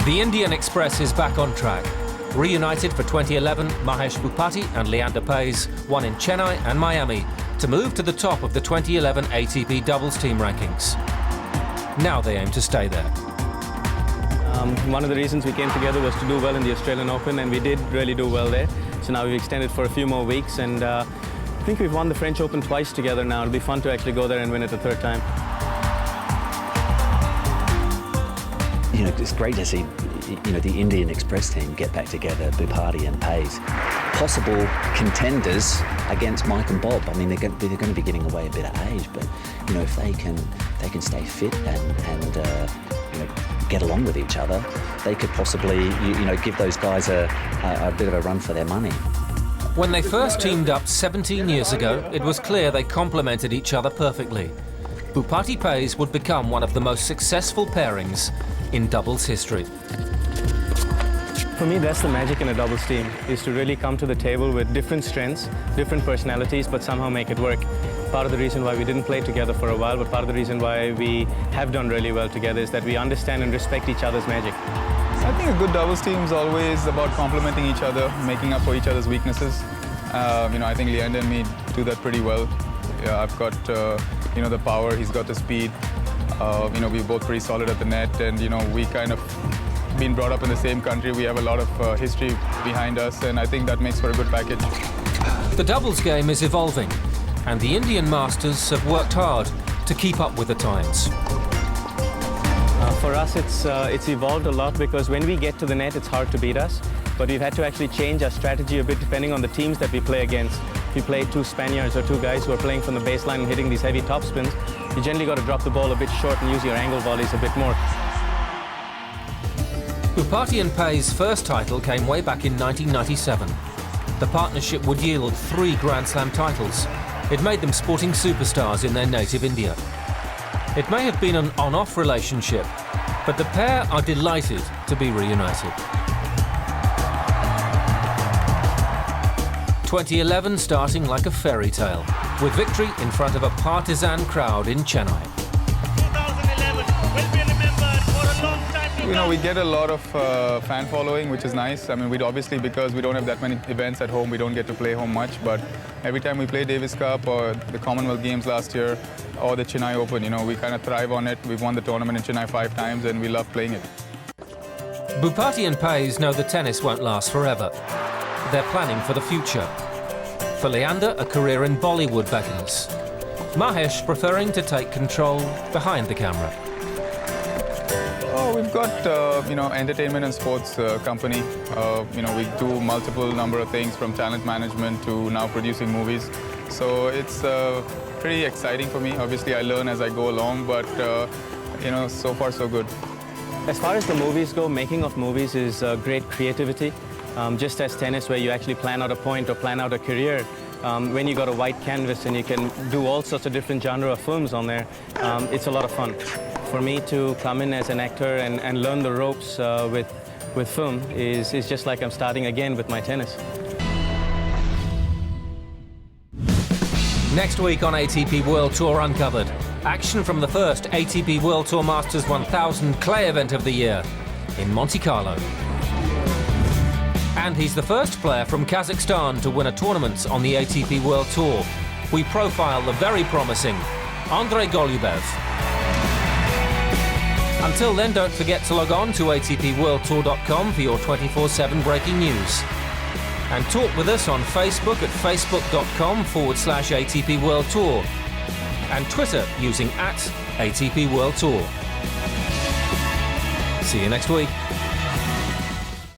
The Indian Express is back on track. Reunited for 2011, Mahesh, Bhupathi and Leander Paes won in Chennai and Miami to move to the top of the 2011 ATP doubles team rankings. Now they aim to stay there. One of the reasons we came together was to do well in the Australian Open, and we did really do well there. So now we've extended for a few more weeks, and I think we've won the French Open twice together now. It'll be fun to actually go there and win it the third time. You know, it's great to see, you know, the Indian Express team get back together, Bhupathi and Paes. Possible contenders against Mike and Bob. I mean, they're going to be giving away a bit of age, but you know, if they can stay fit and you know, get along with each other, they could possibly you know, give those guys a bit of a run for their money. When they first teamed up 17 years ago, it was clear they complemented each other perfectly. Bhupathi Paes would become one of the most successful pairings in doubles history. For me, that's the magic in a doubles team, is to really come to the table with different strengths, different personalities, but somehow make it work. Part of the reason why we didn't play together for a while, but part of the reason why we have done really well together is that we understand and respect each other's magic. I think a good doubles team is always about complementing each other, making up for each other's weaknesses. You know, I think Leander and me do that pretty well. Yeah, I've got you know, the power, he's got the speed. You know, we're both pretty solid at the net, and you know, we kind of been brought up in the same country. We have a lot of history behind us, and I think that makes for a good package. The doubles game is evolving, and the Indian Masters have worked hard to keep up with the times. For us, it's evolved a lot, because when we get to the net, it's hard to beat us. But we've had to actually change our strategy a bit depending on the teams that we play against. If you play two Spaniards or two guys who are playing from the baseline and hitting these heavy topspins, you generally got to drop the ball a bit short and use your angle volleys a bit more. Bhupathi and Paes' first title came way back in 1997. The partnership would yield 3 Grand Slam titles. It made them sporting superstars in their native India. It may have been an on-off relationship, but the pair are delighted to be reunited. 2011 starting like a fairy tale, with victory in front of a partisan crowd in Chennai. 2011 will be remembered for a long time to come. You know, we get a lot of fan following, which is nice. I mean, we'd obviously, because we don't have that many events at home, we don't get to play home much, but every time we play Davis Cup or the Commonwealth Games last year or the Chennai Open, you know, we kind of thrive on it. We've won the tournament in Chennai 5 times, and we love playing it. Bhupathi and Paes know the tennis won't last forever. They're planning for the future. For Leander, a career in Bollywood beckons. Mahesh preferring to take control behind the camera. Oh, we've got, you know, entertainment and sports company. You know, we do multiple number of things, from talent management to now producing movies. So it's pretty exciting for me. Obviously, I learn as I go along, but, you know, so far so good. As far as the movies go, making of movies is great creativity. Just as tennis, where you actually plan out a point or plan out a career, when you got a white canvas and you can do all sorts of different genre of films on there, it's a lot of fun. For me to come in as an actor and learn the ropes with film is just like I'm starting again with my tennis. Next week on ATP World Tour Uncovered, action from the first ATP World Tour Masters 1000 clay event of the year in Monte Carlo. And he's the first player from Kazakhstan to win a tournament on the ATP World Tour. We profile the very promising Andrei Golubev. Until then, don't forget to log on to atpworldtour.com for your 24/7 breaking news. And talk with us on Facebook at facebook.com/ATP World Tour and Twitter using @ATP World Tour. See you next week.